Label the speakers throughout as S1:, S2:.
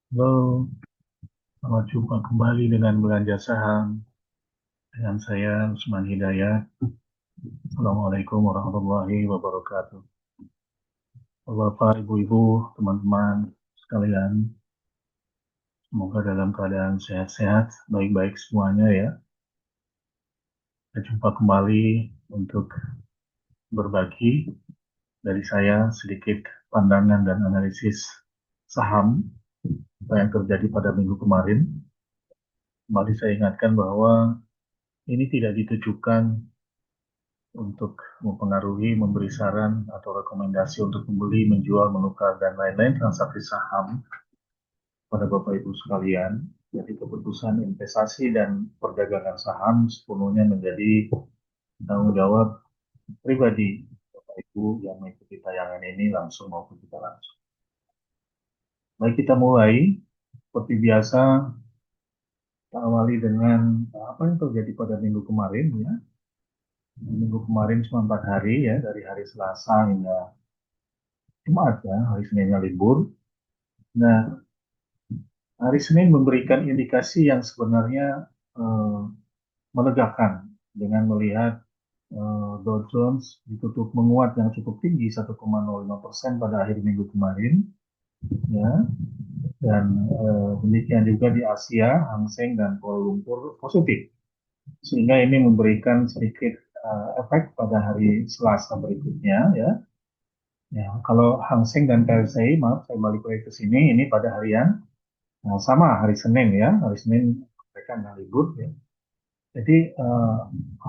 S1: Halo, selamat jumpa kembali dengan Belanja Saham dengan saya Usman Hidayat. Assalamualaikum warahmatullahi wabarakatuh. Bapak, Ibu-ibu, teman-teman sekalian, semoga dalam keadaan sehat-sehat, baik-baik semuanya ya. Kita jumpa kembali untuk berbagi dari saya sedikit pandangan dan analisis saham apa yang terjadi pada minggu kemarin. Kembali saya ingatkan bahwa ini tidak ditujukan untuk mempengaruhi, memberi saran atau rekomendasi untuk membeli, menjual, menukar, dan lain-lain transaksi saham pada Bapak Ibu sekalian. Jadi keputusan investasi dan perdagangan saham sepenuhnya menjadi tanggung jawab pribadi Bapak Ibu yang mengikuti tayangan ini langsung maupun tidak langsung. Baik, kita mulai. Seperti biasa, kita awali dengan apa yang terjadi pada minggu kemarin ya. Minggu kemarin cuma 4 hari ya, dari hari Selasa hingga Jumat ya, hari Seninnya libur. Nah, hari Senin memberikan indikasi yang sebenarnya eh, melegakan dengan melihat Dow Jones ditutup menguat yang cukup tinggi 1,05% pada akhir minggu kemarin, ya, dan demikian juga di Asia, Hang Seng dan Kuala Lumpur positif, sehingga ini memberikan sedikit efek pada hari Selasa berikutnya, ya. Ya, kalau Hang Seng dan KSI, maaf saya balik lagi ke sini, ini pada harian. Nah, sama hari Senin ya, hari Senin mereka nggak libur ya. Jadi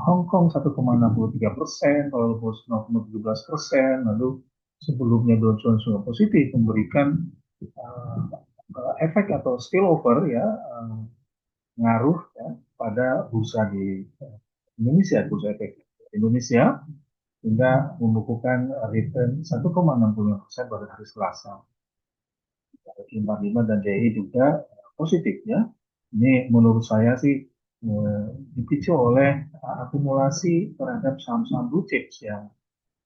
S1: Hong Kong 1,63%, Kuala Lumpur 0,17%, lalu sebelumnya Dow Jones juga positif memberikan uh, efek atau spillover ya, ngaruh ya, pada bursa di Indonesia, bursa efek Indonesia, hingga membukukan return 1,65% pada hari Selasa. 45 dan DI juga positif ya. Ini menurut saya sih dipicu oleh akumulasi terhadap saham-saham blue chips yang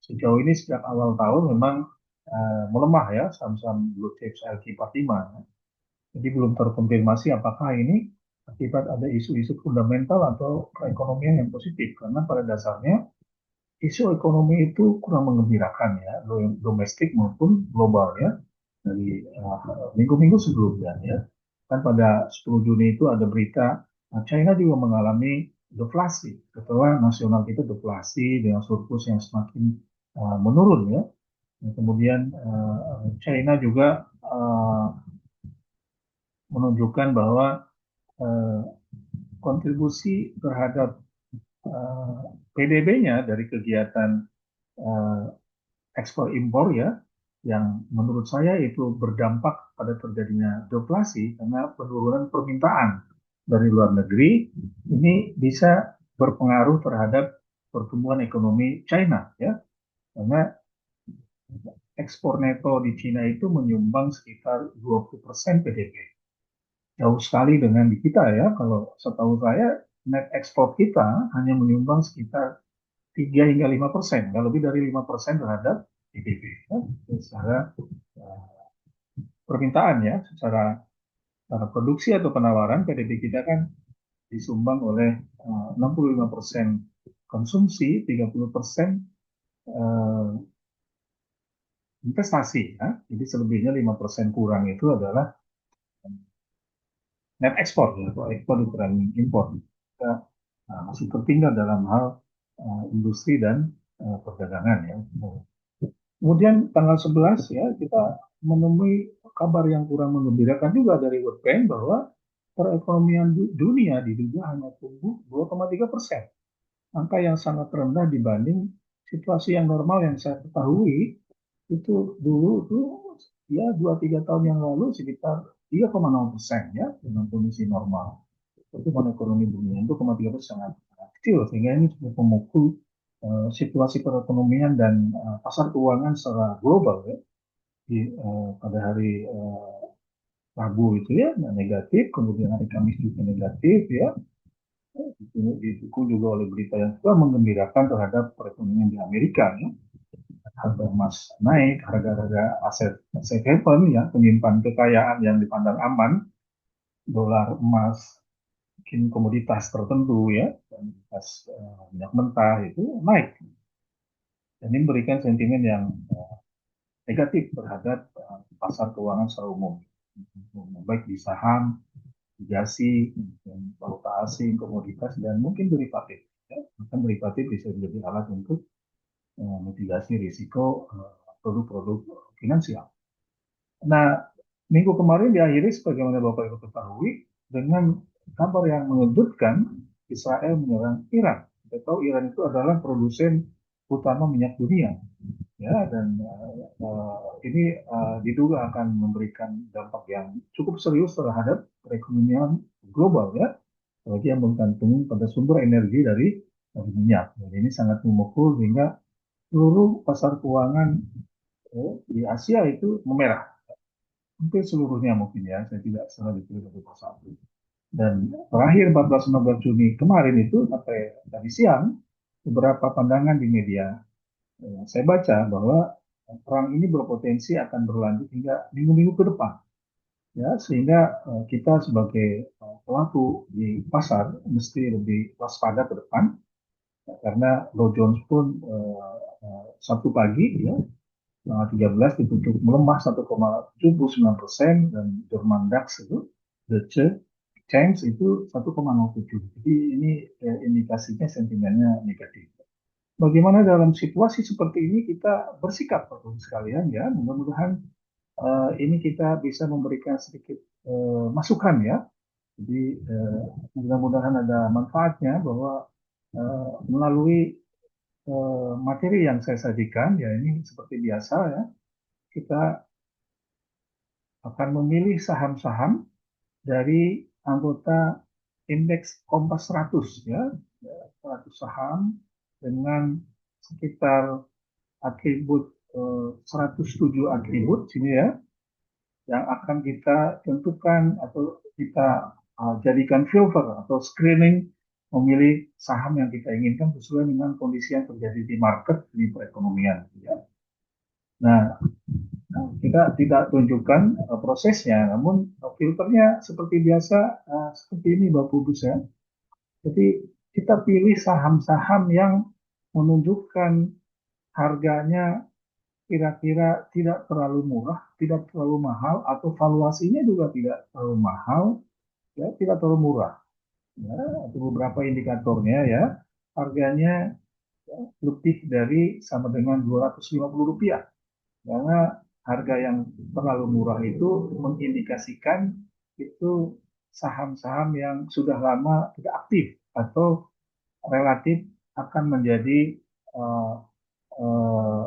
S1: sejauh ini sejak awal tahun memang melemah ya, saham-saham blue chips LQ45. Jadi belum terkonfirmasi apakah ini akibat ada isu-isu fundamental atau perekonomian yang positif, karena pada dasarnya isu ekonomi itu kurang mengembirakan ya, domestik maupun global ya, dari minggu-minggu sebelumnya ya. Kan pada 10 Juni itu ada berita China juga mengalami deflasi. Setelah nasional kita deflasi dengan surplus yang semakin menurun ya. Dan kemudian China juga menunjukkan bahwa uh, kontribusi terhadap PDB-nya dari kegiatan uh, ekspor impor ya, yang menurut saya itu berdampak pada terjadinya deflasi karena penurunan permintaan dari luar negeri, ini bisa berpengaruh terhadap pertumbuhan ekonomi China ya, karena ekspor neto di China itu menyumbang sekitar 20% PDB. Jauh sekali dengan di kita ya, kalau setahu saya net ekspor kita hanya menyumbang sekitar 3 hingga 5%, nggak lebih dari 5% terhadap PDB. Ya. Secara permintaan ya, secara produksi atau penawaran PDB kita kan disumbang oleh 65% konsumsi, 30% investasi. Ya. Jadi selebihnya 5% kurang itu adalah net ekspor, ya, atau ekspor dikurangi impor. Kita masih tertinggal dalam hal industri dan perdagangan ya. Kemudian tanggal 11 ya kita menemui kabar yang kurang menggembirakan juga dari World Bank bahwa perekonomian dunia diduga hanya tumbuh 2,3%. Angka yang sangat rendah dibanding situasi yang normal yang saya ketahui itu dulu tuh ya 2-3 tahun yang lalu sekitar 3,0% ya dengan kondisi normal. Pertumbuhan ekonomi dunia itu 2,3% sangat kecil sehingga ini cukup memukul situasi perekonomian dan pasar keuangan secara global ya pada hari Rabu itu ya negatif, kemudian hari Kamis juga negatif ya, didukung juga oleh berita yang kurang menggembirakan terhadap perekonomian di Amerika ya. harga emas naik, harga-harga aset aset haven ya, penyimpan kekayaan yang dipandang aman, dolar, emas, mungkin komoditas tertentu ya, komoditas minyak mentah itu naik. Dan ini memberikan sentimen yang negatif terhadap pasar keuangan secara umum, baik di saham, obligasi, valuta asing, komoditas, dan mungkin derivatif. Ya. Bahkan derivatif bisa menjadi alat untuk mitigasi risiko produk-produk finansial. Nah, minggu kemarin diakhiri sebagaimana Bapak Ibu ketahui dengan kabar yang mengejutkan, Israel menyerang Iran. Kita tahu Iran itu adalah produsen utama minyak dunia, ya, dan ini diduga akan memberikan dampak yang cukup serius terhadap perekonomian global, ya, bagi yang bergantung pada sumber energi dari minyak. Jadi ini sangat memukul sehingga seluruh pasar keuangan di Asia itu memerah. Hampir seluruhnya mungkin ya, saya tidak salah detail satu persatu. Dan terakhir 14-15 Juni kemarin itu sampai tadi siang, beberapa pandangan di media, saya baca bahwa perang ini berpotensi akan berlanjut hingga minggu-minggu ke depan. Ya, sehingga kita sebagai pelaku di pasar mesti lebih waspada ke depan, ya, karena Dow Jones pun Sabtu pagi ya tanggal 13 ditutup melemah 1,79% dan Jerman DAX itu Deutsche Change itu 1,07. Jadi ini indikasinya sentimennya negatif. Bagaimana dalam situasi seperti ini kita bersikap, Bapak Ibu sekalian ya. Mudah-mudahan ini kita bisa memberikan sedikit masukan ya. Jadi mudah-mudahan ada manfaatnya bahwa melalui materi yang saya sajikan ya ini seperti biasa ya kita akan memilih saham-saham dari anggota indeks Kompas 100 ya, 100 saham dengan sekitar atribut 107 atribut sini ya yang akan kita tentukan atau kita jadikan filter atau screening memilih saham yang kita inginkan sesuai dengan kondisi yang terjadi di market di perekonomian ya. Nah, kita tidak tunjukkan prosesnya, namun filternya seperti biasa, seperti ini Bapak Ibu ya. Jadi kita pilih saham-saham yang menunjukkan harganya kira-kira tidak terlalu murah, tidak terlalu mahal, atau valuasinya juga tidak terlalu mahal, ya, tidak terlalu murah. Ya, ada beberapa indikatornya ya, harganya ya, lebih dari sama dengan Rp250. Karena harga yang terlalu murah itu mengindikasikan itu saham-saham yang sudah lama tidak aktif atau relatif akan menjadi uh,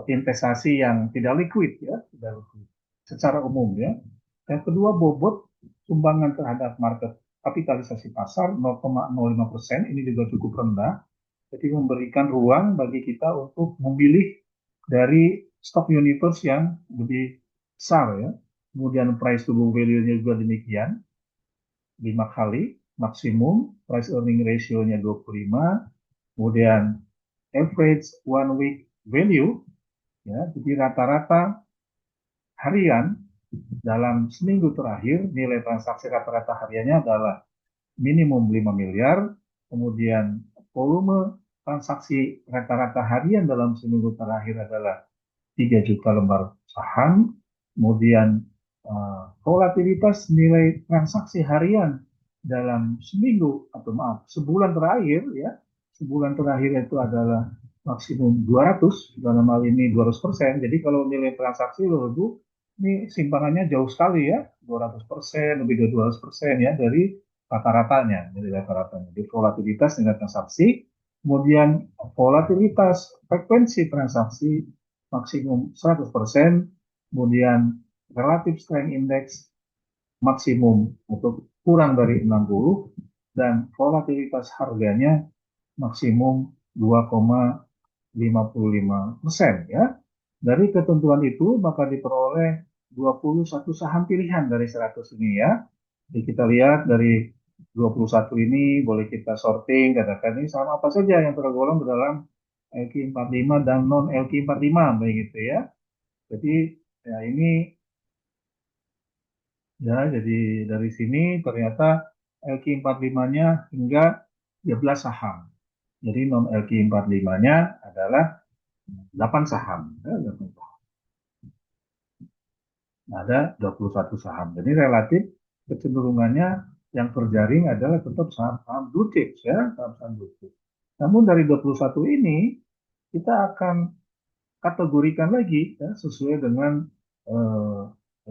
S1: investasi yang tidak liquid ya, tidak liquid secara umum ya. Yang kedua bobot sumbangan terhadap market kapitalisasi pasar 0,05%, ini juga cukup rendah. Jadi memberikan ruang bagi kita untuk memilih dari stock universe yang lebih besar ya. Kemudian price to book value-nya juga demikian, 5 kali maksimum, price earning ratio-nya 25, kemudian average one week value ya, jadi rata-rata harian dalam seminggu terakhir nilai transaksi rata-rata hariannya adalah minimum 5 miliar, kemudian volume transaksi rata-rata harian dalam seminggu terakhir adalah 3 juta lembar saham, kemudian volatilitas nilai transaksi harian dalam seminggu atau maaf sebulan terakhir ya, sebulan terakhir itu adalah maksimum 200, dalam hal ini 200%. Jadi kalau nilai transaksi Bapak ini simpangannya jauh sekali ya, 200%, lebih dari 200% ya dari rata-ratanya, dari rata-ratanya. Jadi volatilitas nilai transaksi, kemudian volatilitas frekuensi transaksi maksimum 100%, kemudian relative strength index maksimum untuk kurang dari 60, dan volatilitas harganya maksimum 2,55% ya. Dari ketentuan itu maka diperoleh 21 saham pilihan dari 100 ini ya. Jadi kita lihat dari 21 ini boleh kita sorting, katakan ini saham apa saja yang tergolong dalam LQ45 dan non LQ45 begitu ya. Jadi ya ini ya, jadi dari sini ternyata LQ45-nya hingga 13 saham. Jadi non LQ45-nya adalah 8 saham. Ya, 8 saham. Ada 21 saham. Jadi relatif kecenderungannya yang terjaring adalah tetap saham-saham blue chips ya, saham-saham blue chips. Namun dari 21 ini kita akan kategorikan lagi ya, sesuai dengan eh,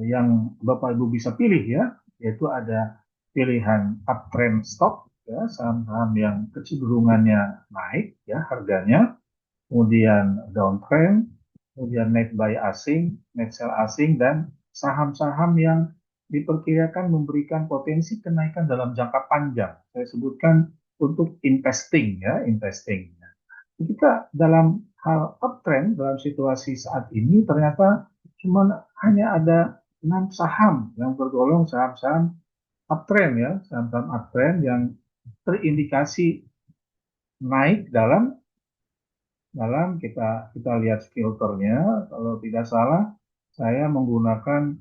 S1: yang Bapak Ibu bisa pilih ya, yaitu ada pilihan uptrend stock ya, saham-saham yang kecenderungannya naik ya harganya, kemudian downtrend, kemudian net buy asing, net sell asing, dan saham-saham yang diperkirakan memberikan potensi kenaikan dalam jangka panjang. Saya sebutkan untuk investing ya, investing. Kita dalam hal uptrend dalam situasi saat ini ternyata cuma hanya ada 6 saham yang tergolong saham-saham uptrend ya, saham-saham uptrend yang terindikasi naik dalam dalam kita kita lihat filternya. Kalau tidak salah saya menggunakan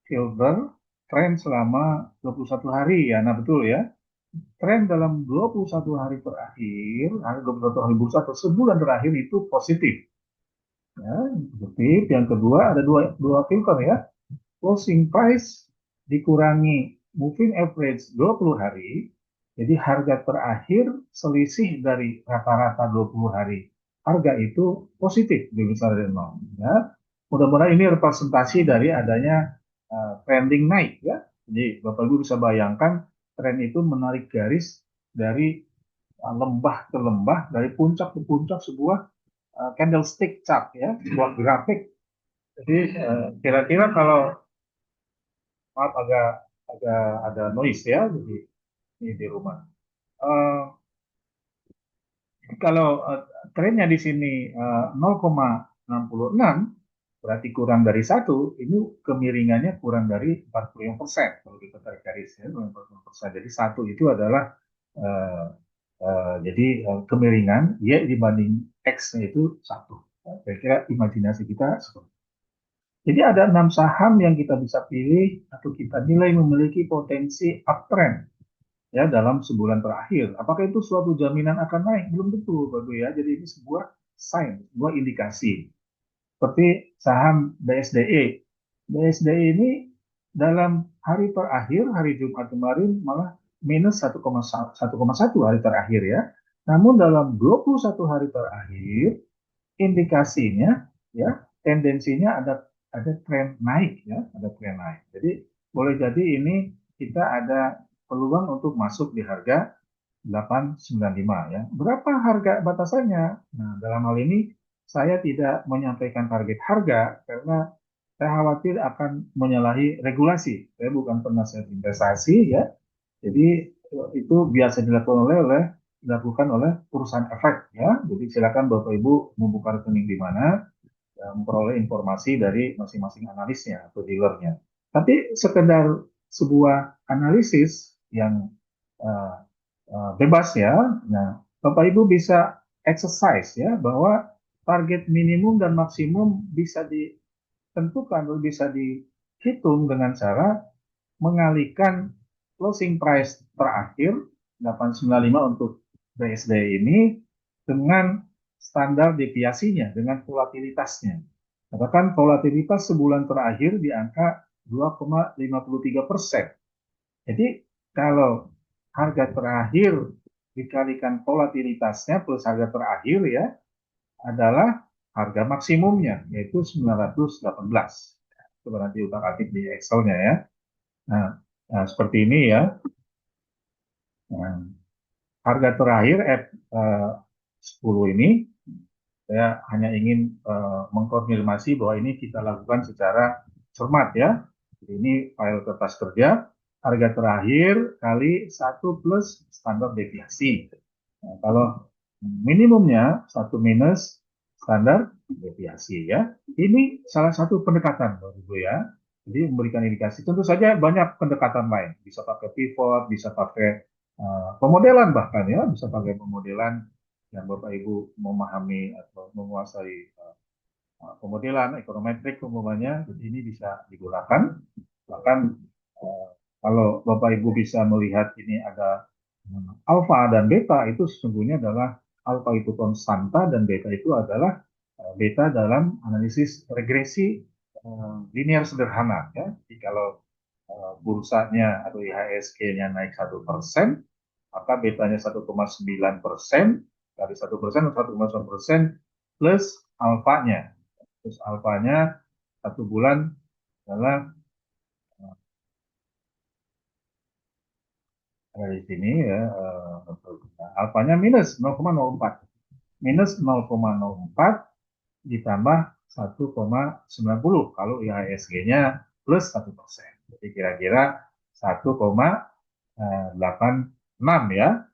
S1: filter tren selama 21 hari ya. Nah betul ya, tren dalam 21 hari terakhir, 21 hari bursa atau sebulan terakhir itu positif. Ya, positif. Yang kedua ada dua filter ya. Closing price dikurangi moving average 20 hari. Jadi harga terakhir selisih dari rata-rata 20 hari. Harga itu positif lebih besar dari nol. Ya. Mudah-mudahan ini representasi dari adanya trending naik ya. Jadi Bapak Ibu bisa bayangkan tren itu menarik garis dari lembah ke lembah, dari puncak ke puncak sebuah candlestick chart ya, sebuah grafik. Jadi kira-kira kalau maaf agak agak ada noise ya di rumah. Uh, kalau trennya di sini 0,66 berarti kurang dari satu, ini kemiringannya kurang dari 45% kalau kita tarik garis ya, 45%. Jadi satu itu adalah uh, jadi kemiringan Y dibanding X-nya itu satu. Saya kira imajinasi kita seperti. Jadi ada 6 saham yang kita bisa pilih atau kita nilai memiliki potensi uptrend ya dalam sebulan terakhir. Apakah itu suatu jaminan akan naik? Belum tentu, Bapak ya. Jadi ini sebuah sign, sebuah indikasi. Seperti saham BSDE. BSDE ini dalam hari terakhir, hari Jumat kemarin malah minus 1,1 hari terakhir ya. Namun dalam 21 hari terakhir indikasinya ya tendensinya ada tren naik ya, ada tren naik. Jadi boleh jadi ini kita ada peluang untuk masuk di harga 895 ya. Berapa harga batasannya? Nah, dalam hal ini saya tidak menyampaikan target harga karena saya khawatir akan menyalahi regulasi. Saya bukan penasihat investasi ya. Jadi itu biasa dilakukan oleh perusahaan efek ya. Jadi silakan Bapak Ibu membuka rekening di mana, ya, memperoleh informasi dari masing-masing analisnya atau dealernya. Tapi sekedar sebuah analisis yang uh, bebas ya. Nah, Bapak Ibu bisa exercise ya bahwa target minimum dan maksimum bisa ditentukan atau bisa dihitung dengan cara mengalihkan closing price terakhir 895 untuk BSD ini dengan standar deviasinya, dengan volatilitasnya. Katakan volatilitas sebulan terakhir di angka 2,53%. Jadi kalau harga terakhir dikalikan volatilitasnya plus harga terakhir ya adalah harga maksimumnya yaitu 918. Coba nanti utak-atik di Excel-nya ya. Nah, seperti ini ya. Nah, harga terakhir F10 ini saya hanya ingin mengkonfirmasi bahwa ini kita lakukan secara cermat ya. Ini file kertas kerja, harga terakhir kali 1 plus standar deviasi. Nah, kalau minimumnya 1 minus standar deviasi ya. Ini salah satu pendekatan Bapak Ibu ya. Jadi memberikan indikasi. Tentu saja banyak pendekatan lain. Bisa pakai pivot, bisa pakai pemodelan bahkan ya, bisa pakai pemodelan yang Bapak Ibu memahami atau menguasai pemodelan ekonometrik umumnya, ini bisa digunakan. Bahkan kalau Bapak Ibu bisa melihat ini ada alfa dan beta, itu sesungguhnya adalah alfa itu konstanta dan beta itu adalah beta dalam analisis regresi linear sederhana. Ya. Jadi kalau bursanya atau IHSG-nya naik 1%, maka betanya 1,9%, dari 1% 1,9% plus alfanya. Terus alfanya satu bulan adalah di sini ya, alfanya minus 0,04. Minus 0,04 ditambah 1,90 kalau IHSG-nya plus 1%. Jadi kira-kira 1,86 ya.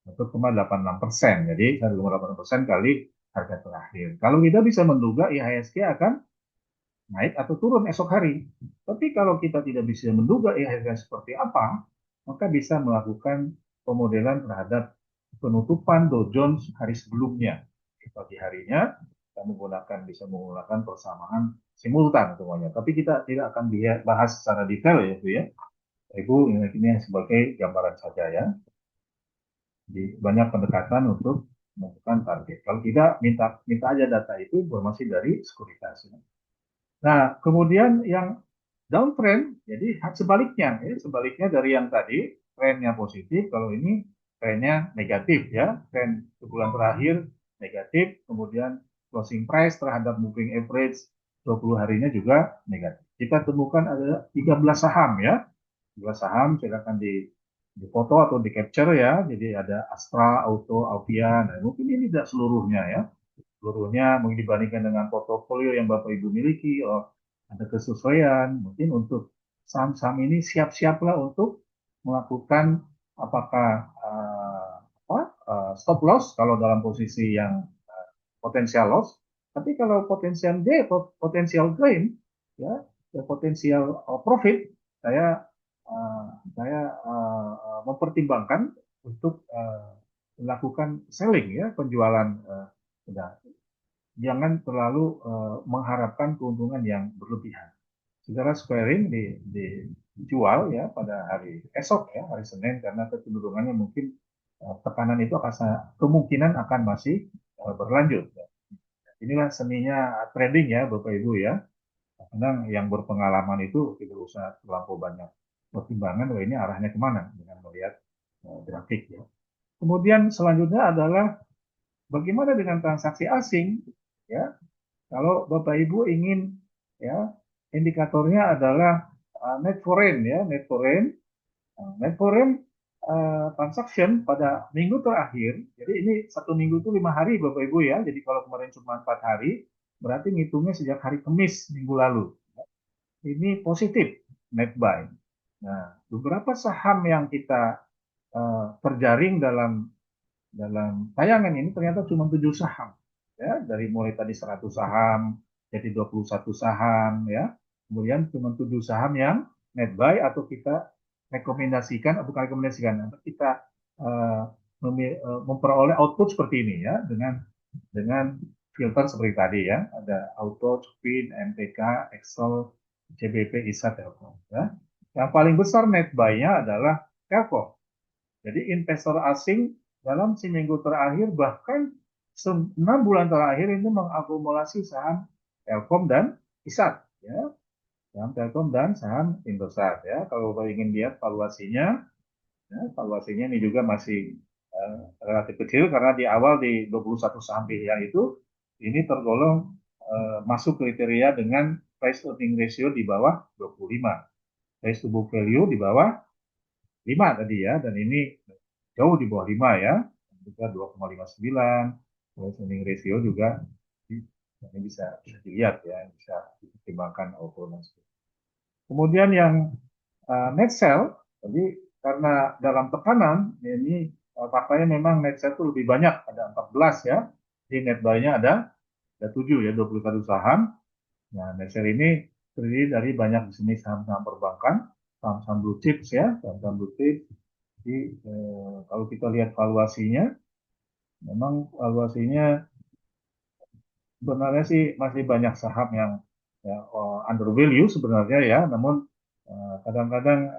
S1: 1,86%. Jadi 1,86% kali harga terakhir. Kalau kita bisa menduga IHSG akan naik atau turun esok hari. Tapi kalau kita tidak bisa menduga IHSG seperti apa, maka bisa melakukan pemodelan terhadap penutupan Dow Jones hari sebelumnya. Di pagi harinya kita bisa menggunakan persamaan simultan semuanya. Tapi kita tidak akan bahas secara detail ya, Bu ya. Ibu ini sebagai gambaran saja ya. Jadi banyak pendekatan untuk menentukan target. Kalau tidak, minta aja data itu informasi dari sekuritas. Nah, kemudian yang downtrend, jadi sebaliknya, ya, sebaliknya dari yang tadi, trennya positif, kalau ini trennya negatif ya, tren sebulan terakhir negatif, kemudian closing price terhadap moving average 20 harinya juga negatif. Kita temukan ada 13 saham ya, 13 saham silakan di foto atau di capture ya, jadi ada Astra, Auto, Alpia, nah mungkin ini tidak seluruhnya ya, seluruhnya mungkin dibandingkan dengan portofolio yang Bapak Ibu miliki, ada kesesuaian. Mungkin untuk saham-saham ini siap-siaplah untuk melakukan apakah stop loss kalau dalam posisi yang potensial loss. Tapi kalau potensial gain, potensial gain, ya, potensial profit, saya mempertimbangkan untuk melakukan selling ya, penjualan. Jangan terlalu mengharapkan keuntungan yang berlebihan. Saudara squaring dijual ya pada hari esok ya, hari Senin, karena kecenderungannya mungkin tekanan itu kemungkinan akan masih berlanjut. Inilah seninya trading ya Bapak Ibu ya. Kadang yang berpengalaman itu tidak usah terlampau banyak pertimbangan, ini arahnya kemana dengan melihat grafik ya. Kemudian selanjutnya adalah bagaimana dengan transaksi asing ya. Kalau Bapak Ibu ingin ya, indikatornya adalah net foreign ya, net foreign. Net foreign transaction pada minggu terakhir. Jadi ini satu minggu itu 5 hari Bapak Ibu ya. Jadi kalau kemarin cuma 4 hari, berarti ngitungnya sejak hari Kamis minggu lalu. Ini positif net buy. Nah, beberapa saham yang kita terjaring dalam tayangan ini ternyata cuma 7 saham. Ya, dari mulai tadi 100 saham, jadi 21 saham, ya. Kemudian cuma 7 saham yang net buy atau kita rekomendasikan, atau bukan rekomendasikan, kita memperoleh output seperti ini ya, dengan filter seperti tadi ya, ada Auto, Spin, MTK, Excel, CBP, ISA, Telkom. Ya. Yang paling besar net buy-nya adalah Telkom. Jadi investor asing dalam seminggu terakhir bahkan 6 bulan terakhir ini mengakumulasi saham Telkom dan ISAT ya. Saham Telkom dan saham Indosat ya. Kalau Bapak ingin lihat valuasinya, ya, valuasinya ini juga masih relatif kecil karena di awal di 21 saham pilihan itu ini tergolong masuk kriteria dengan price earning ratio di bawah 25, price to book value di bawah 5 tadi ya, dan ini jauh di bawah 5 ya, juga 2,59, terus earning ratio juga ini bisa dilihat ya, bisa dipertimbangkan overall. Kemudian yang net sell, jadi karena dalam tekanan ini faktanya memang net sell itu lebih banyak, ada 14 ya, di net buy-nya ada 7 ya, 21 saham. Nah, net sell ini terdiri dari banyak jenis saham-saham perbankan, saham-saham blue chips ya, saham-saham blue chips. Jadi kalau kita lihat valuasinya, Memang valuasinya sebenarnya sih masih banyak saham yang ya, under value sebenarnya ya, namun kadang-kadang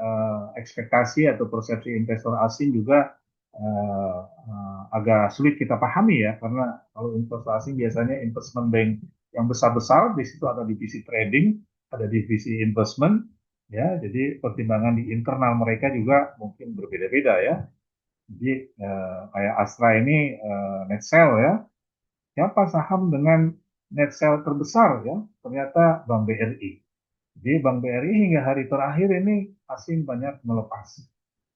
S1: ekspektasi atau persepsi investor asing juga agak sulit kita pahami ya, karena kalau investor asing biasanya investment bank yang besar-besar, di situ ada divisi trading, ada divisi investment, ya, jadi pertimbangan di internal mereka juga mungkin berbeda-beda ya. Jadi kayak Astra ini net sell ya, siapa saham dengan net sell terbesar ya? Ternyata Bank BRI. Jadi Bank BRI hingga hari terakhir ini asing banyak melepas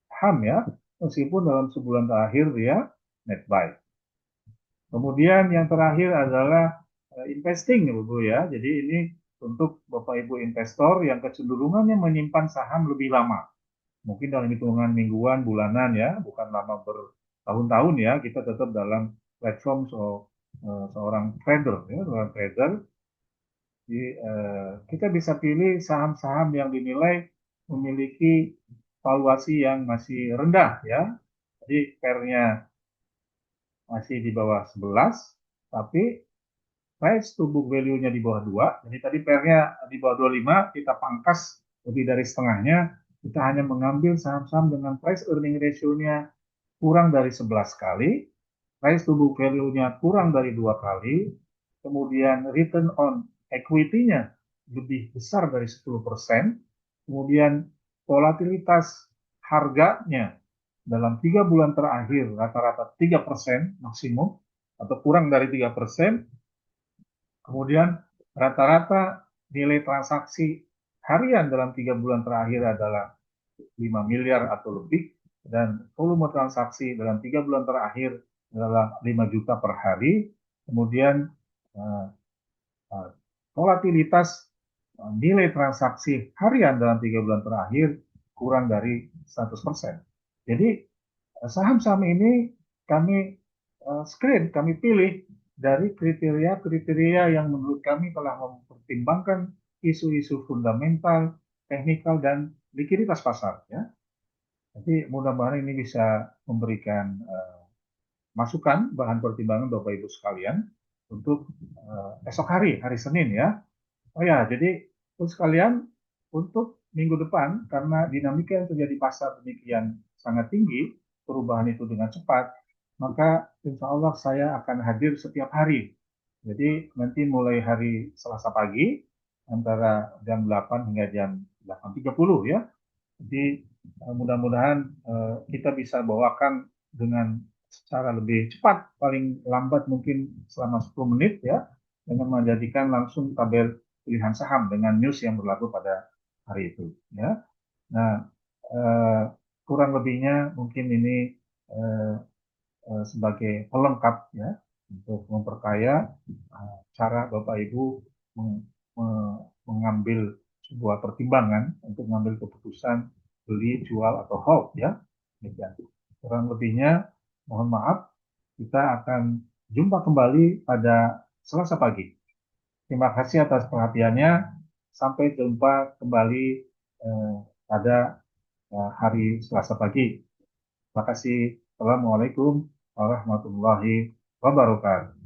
S1: saham ya, meskipun dalam sebulan terakhir dia net buy. Kemudian yang terakhir adalah investing Ibu ya. Jadi ini untuk Bapak Ibu investor yang kecenderungannya menyimpan saham lebih lama. Mungkin dalam hitungan mingguan, bulanan ya, bukan lama bertahun-tahun ya. Kita tetap dalam platform seorang trader ya, seorang trader. Jadi, kita bisa pilih saham-saham yang dinilai memiliki valuasi yang masih rendah ya. Jadi pairnya masih di bawah 11, tapi price to book value-nya di bawah 2. Jadi tadi pairnya di bawah 25, kita pangkas lebih dari setengahnya, kita hanya mengambil saham-saham dengan price earning ratio-nya kurang dari 11 kali, price to book value-nya kurang dari 2 kali, kemudian return on equity-nya lebih besar dari 10%, kemudian volatilitas harganya dalam 3 bulan terakhir rata-rata 3% maksimum atau kurang dari 3%, kemudian rata-rata nilai transaksi harian dalam 3 bulan terakhir adalah 5 miliar atau lebih, dan volume transaksi dalam 3 bulan terakhir adalah 5 juta per hari. Kemudian uh, volatilitas nilai transaksi harian dalam 3 bulan terakhir kurang dari 100%. Jadi saham-saham ini kami screen, kami pilih dari kriteria-kriteria yang menurut kami telah mempertimbangkan isu-isu fundamental, teknikal, dan likuiditas pasar. Ya. Jadi mudah-mudahan ini bisa memberikan masukan, bahan pertimbangan Bapak Ibu sekalian untuk esok hari, hari Senin ya. Oh ya, jadi untuk sekalian, untuk minggu depan, karena dinamika yang terjadi pasar demikian sangat tinggi, perubahan itu dengan cepat, maka insya Allah saya akan hadir setiap hari. Jadi nanti mulai hari Selasa pagi, antara jam 8 hingga jam 8.30 ya. Jadi mudah-mudahan kita bisa bawakan dengan secara lebih cepat, paling lambat mungkin selama 10 menit ya, dengan menjadikan langsung tabel pilihan saham dengan news yang berlaku pada hari itu. Ya. Nah, eh, kurang lebihnya mungkin ini eh, sebagai pelengkap ya untuk memperkaya cara Bapak Ibu mengambil sebuah pertimbangan untuk mengambil keputusan beli, jual atau hold ya. Demikian. Kurang lebihnya mohon maaf, kita akan jumpa kembali pada Selasa pagi. Terima kasih atas perhatiannya. Sampai jumpa kembali pada hari Selasa pagi. Terima kasih. Assalamualaikum warahmatullahi wabarakatuh.